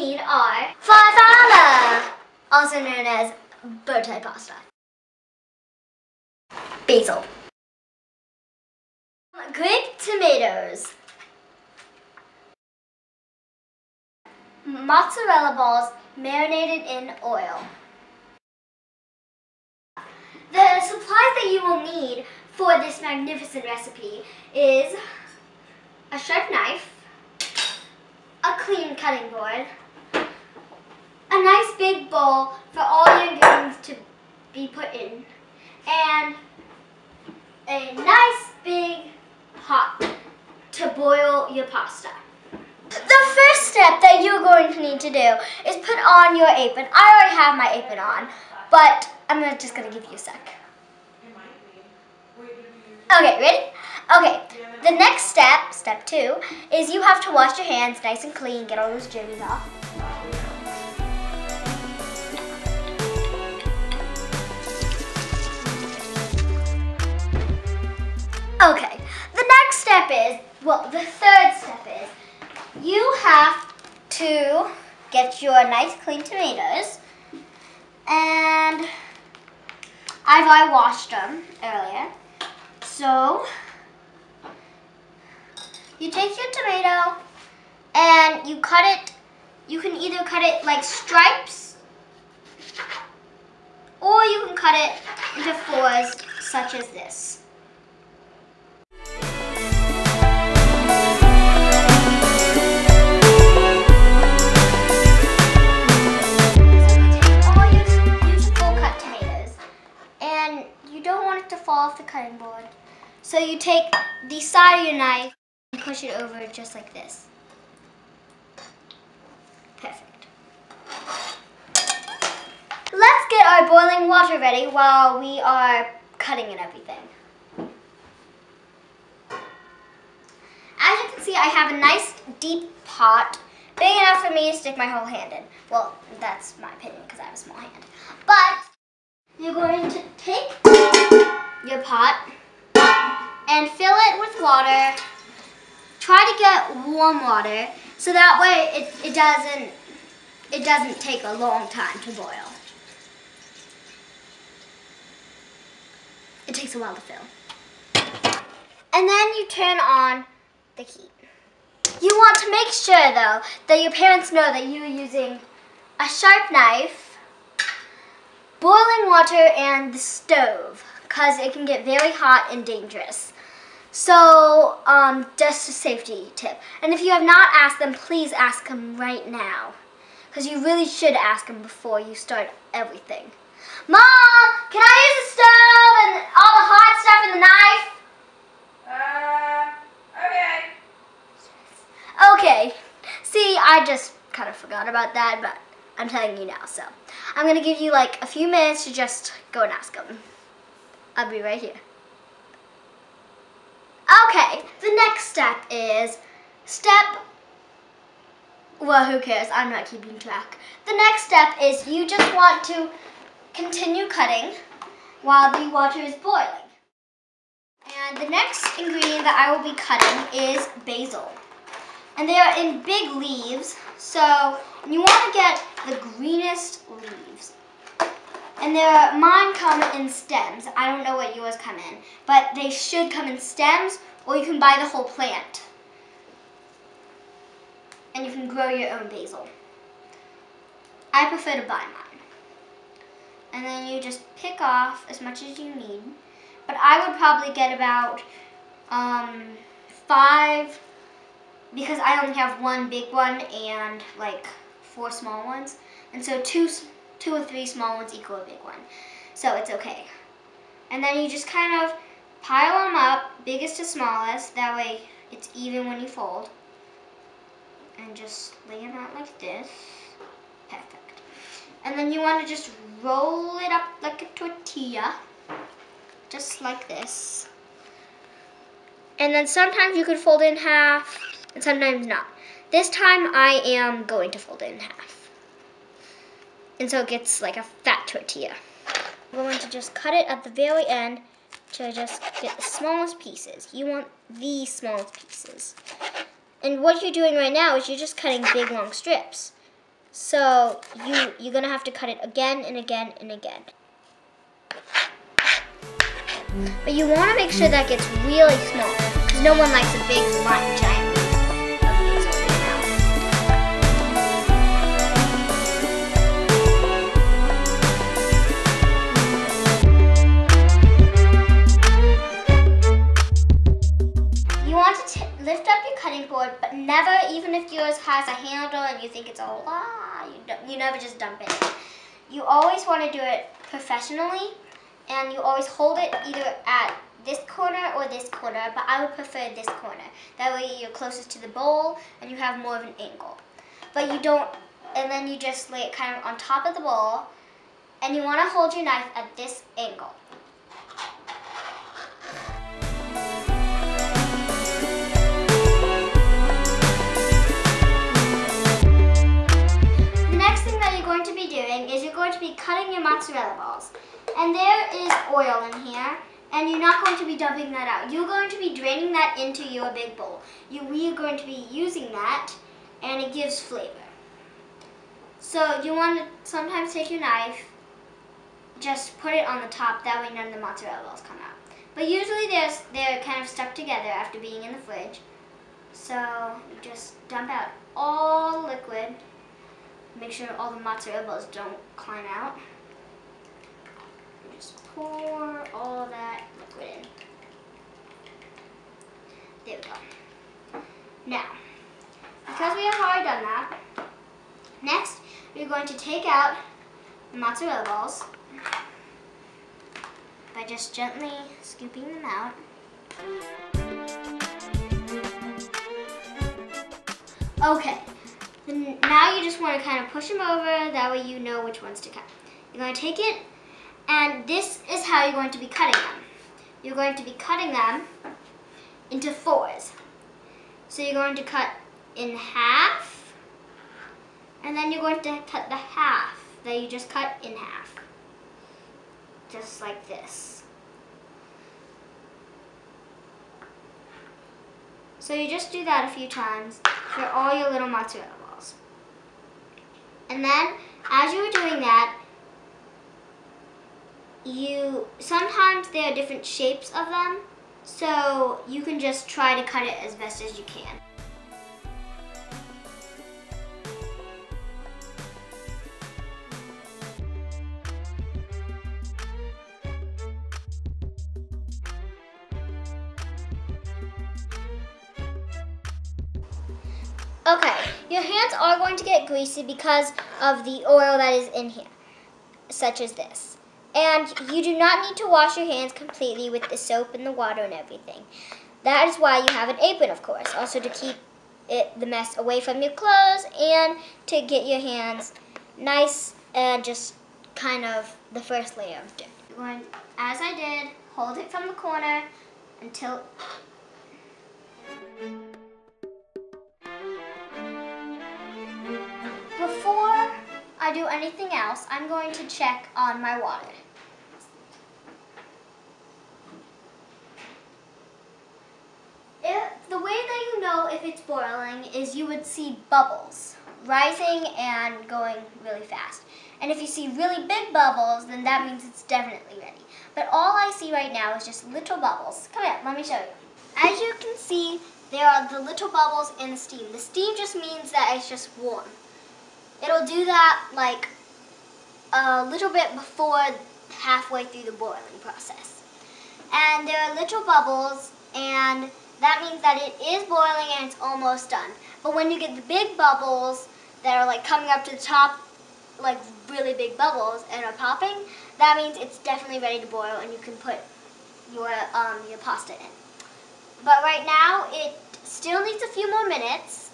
need are farfalle, also known as bow tie pasta, basil, grape tomatoes, mozzarella balls marinated in oil. The supplies that you will need for this magnificent recipe is a sharp knife, a clean cutting board, a nice big bowl for all your ingredients to be put in, and a nice big pot to boil your pasta. The first step that you're going to need to do is put on your apron. I already have my apron on, but I'm just going to give you a sec. Okay, ready? Okay, the next step, step 2, is you have to wash your hands nice and clean, get all those germs off. Okay, the next step is, well, the third step is, you have to get your nice clean tomatoes, and I've already washed them earlier. So you take your tomato and you cut it. You can either cut it like stripes, or you can cut it into 4s, such as this. Off the cutting board. So you take the side of your knife and push it over just like this. Perfect. Let's get our boiling water ready while we are cutting and everything. As you can see, I have a nice deep pot, big enough for me to stick my whole hand in. Well, that's my opinion because I have a small hand. But you're going to take your pot and fill it with water. Try to get warm water so that way it doesn't take a long time to boil. It takes a while to fill. And then you turn on the heat. You want to make sure though that your parents know that you're using a sharp knife, boiling water, and the stove, because it can get very hot and dangerous. So, just a safety tip. And if you have not asked them, please ask them right now, because you really should ask them before you start everything. Mom, can I use the stove and all the hot stuff and the knife? Okay. Okay. See, I just kind of forgot about that, but I'm telling you now, so I'm going to give you like a few minutes to just go and ask them. I'll be right here. Okay, the next step is well, who cares? I'm not keeping track. The next step is you just want to continue cutting while the water is boiling. And the next ingredient that I will be cutting is basil. And they are in big leaves, so you want to get the greenest leaves. And mine come in stems. I don't know what yours come in, but they should come in stems, or you can buy the whole plant. And you can grow your own basil. I prefer to buy mine. And then you just pick off as much as you need. But I would probably get about 5, because I only have one big one and like 4 small ones. And so 2 or 3 small ones equal a big one. So it's okay. And then you just kind of pile them up, biggest to smallest. That way it's even when you fold. And just lay them out like this. Perfect. And then you want to just roll it up like a tortilla. Just like this. And then sometimes you could fold it in half, and sometimes not. This time I am going to fold it in half. And so it gets like a fat tortilla. I'm going to just cut it at the very end to just get the smallest pieces. You want the smallest pieces. And what you're doing right now is you're just cutting big long strips. So you're gonna have to cut it again and again and again. But you want to make sure that gets really small, because no one likes a big, flat, giant piece of basil in their mouth. You want to lift up your cutting board, but never, even if yours has a handle and you think it's a lot, you never just dump it in. You always want to do it professionally, and you always hold it either at this corner or this corner, but I would prefer this corner. That way you're closest to the bowl and you have more of an angle. But you don't, and then you just lay it kind of on top of the bowl, and you want to hold your knife at this angle. The next thing that you're going to be doing is you're going to be cutting your mozzarella balls. And there is oil in here, and you're not going to be dumping that out. You're going to be draining that into your big bowl. We are going to be using that, and it gives flavor. So you want to sometimes take your knife, just put it on the top, that way none of the mozzarella balls come out. But usually they're kind of stuck together after being in the fridge. So you just dump out all the liquid. Make sure all the mozzarella balls don't climb out. Just pour all that liquid in. There we go. Now, because we have already done that, next we're going to take out the mozzarella balls by just gently scooping them out. Okay, now you just want to kind of push them over, that way you know which ones to cut. You're going to take it, and this is how you're going to be cutting them. You're going to be cutting them into fours. So you're going to cut in half, and then you're going to cut the half that you just cut in half. Just like this. So you just do that a few times for all your little mozzarella balls. And then, as you are doing that, sometimes there are different shapes of them, so you can just try to cut it as best as you can. Okay, your hands are going to get greasy because of the oil that is in here, such as this. And you do not need to wash your hands completely with the soap and the water and everything. That is why you have an apron, of course, also to keep the mess away from your clothes and to get your hands nice and just kind of the first layer of dirt. You're going, as I did, hold it from the corner until... Before I do anything else, I'm going to check on my water. The way that you know if it's boiling is you would see bubbles rising and going really fast. And if you see really big bubbles, then that means it's definitely ready. But all I see right now is just little bubbles. Come here, let me show you. As you can see, there are the little bubbles in the steam. The steam just means that it's just warm. It'll do that like a little bit before halfway through the boiling process. And there are little bubbles, and that means that it is boiling and it's almost done. But when you get the big bubbles that are like coming up to the top, like really big bubbles and are popping, that means it's definitely ready to boil and you can put your pasta in. But right now it still needs a few more minutes.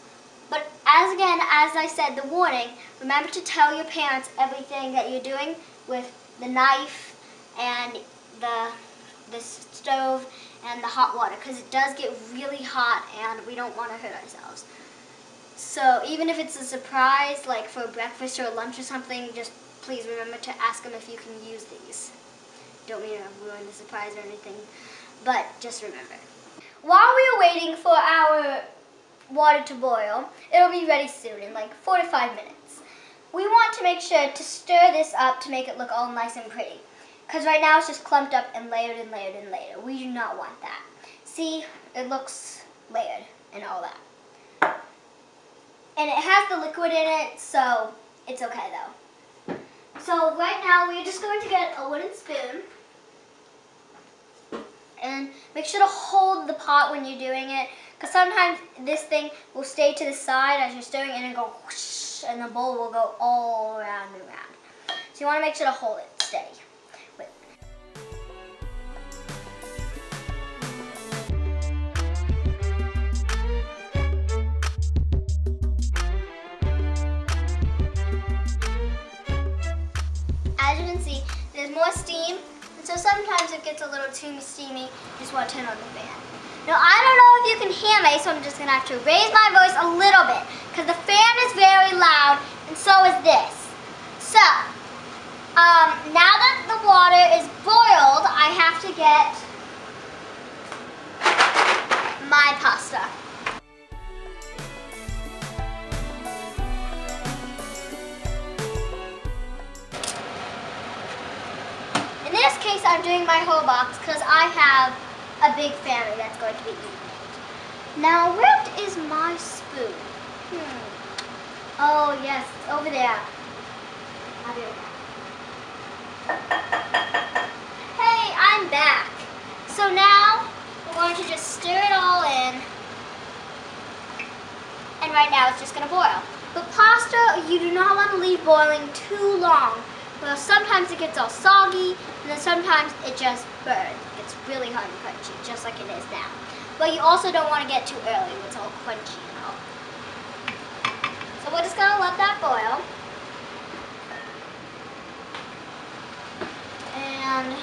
But as I said, the warning, remember to tell your parents everything that you're doing with the knife and the stove and the hot water, because it does get really hot and we don't want to hurt ourselves. So even if it's a surprise, like for breakfast or lunch or something, just please remember to ask them if you can use these. Don't mean to ruin the surprise or anything, but just remember. While we are waiting for our water to boil, it'll be ready soon in like 4 to 5 minutes. we want to make sure to stir this up to make it look all nice and pretty. Because right now it's just clumped up and layered and layered and layered. We do not want that. See, it looks layered and all that. And it has the liquid in it, so it's okay though. So right now we're just going to get a wooden spoon. And make sure to hold the pot when you're doing it, because sometimes this thing will stay to the side as you're stirring and it'll go whoosh, and the bowl will go all around and around. So you want to make sure to hold it steady. Wait. As you can see, there's more steam. So sometimes it gets a little too steamy, you just want to turn on the fan. Now I don't know if you can hear me, so I'm just going to have to raise my voice a little bit, because the fan is very loud, and so is this. So, now that the water is boiled, I have to get my pasta. In this case, I'm doing my whole box because I have a big family that's going to be eating it. Now, where is my spoon? Oh, yes, it's over there. I'll be right back. Hey, I'm back. So now, we're going to just stir it all in. And right now, it's just going to boil. But pasta, you do not want to leave boiling too long. Well, sometimes it gets all soggy, and then sometimes it just burns. It's really hard and crunchy, just like it is now. But you also don't want to get too early when it's all crunchy and all. So we're just going to let that boil. And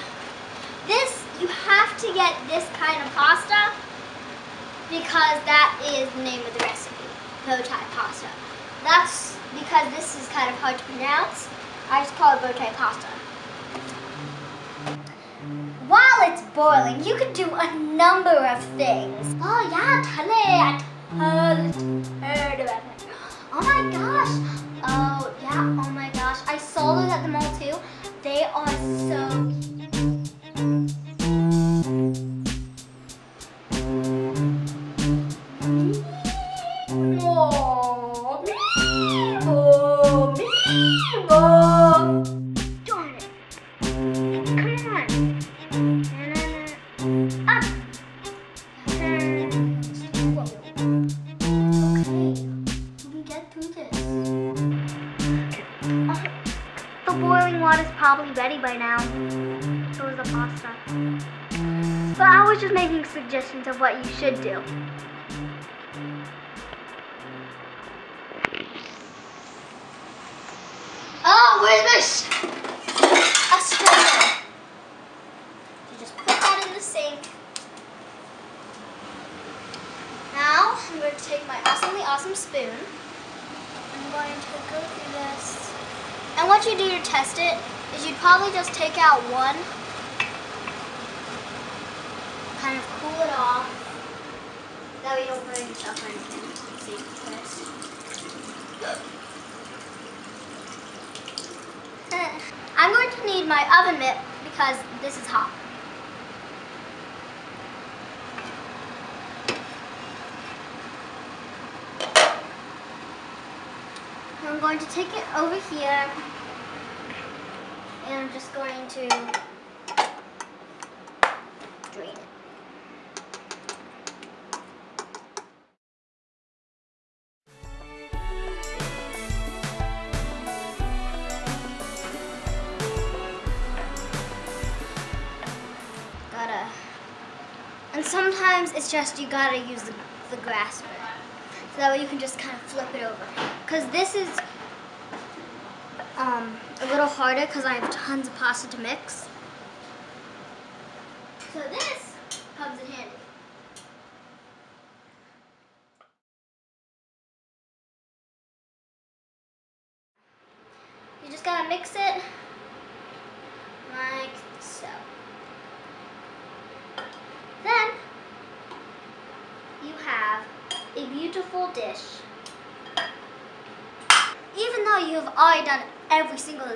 this, you have to get this kind of pasta because that is the name of the recipe, bow tie pasta. That's because this is kind of hard to pronounce. I just call it bow tie pasta. While it's boiling, you can do a number of things. Oh yeah, I heard about it. Oh my gosh. Oh yeah, oh my gosh. I saw those at the mall too. They are so boiling water is probably ready by now. So is the pasta. But I was just making suggestions of what you should do. Oh, where's this? A strainer. You just put that in the sink. Now I'm going to take my awesomely awesome spoon. I'm going to go through this. And what you do to test it is you'd probably just take out one, kind of cool it off, that way you don't burn yourself or anything. See, twist. I'm going to need my oven mitt because this is hot. I'm going to take it over here, and I'm just going to drain it. And sometimes it's just you gotta use the grasper. So that way you can just kind of flip it over. Because this is a little harder because I have tons of pasta to mix. So this comes in handy. You just gotta mix it like so. Then you have a beautiful dish. even though you have already done every single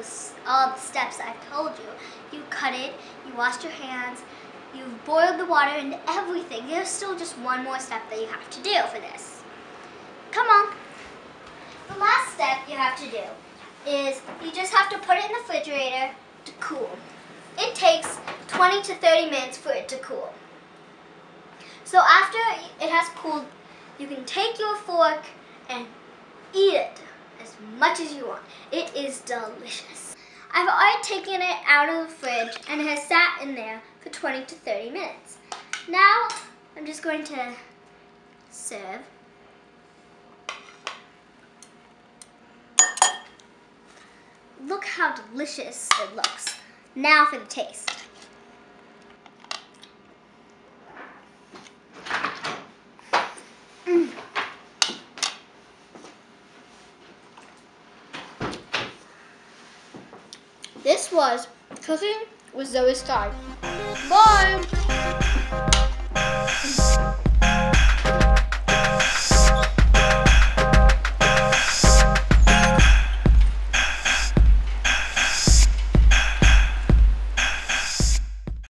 all the steps I've told you, you cut it, you washed your hands, you've boiled the water and everything. There's still just one more step that you have to do for this. Come on. The last step you have to do is you just have to put it in the refrigerator to cool. It takes 20 to 30 minutes for it to cool. So after it has cooled, you can take your fork and eat it as much as you want. It is delicious. I've already taken it out of the fridge and it has sat in there for 20 to 30 minutes. Now I'm just going to serve. Look how delicious it looks. Now for the taste. This was Cooking with Skye. Bye!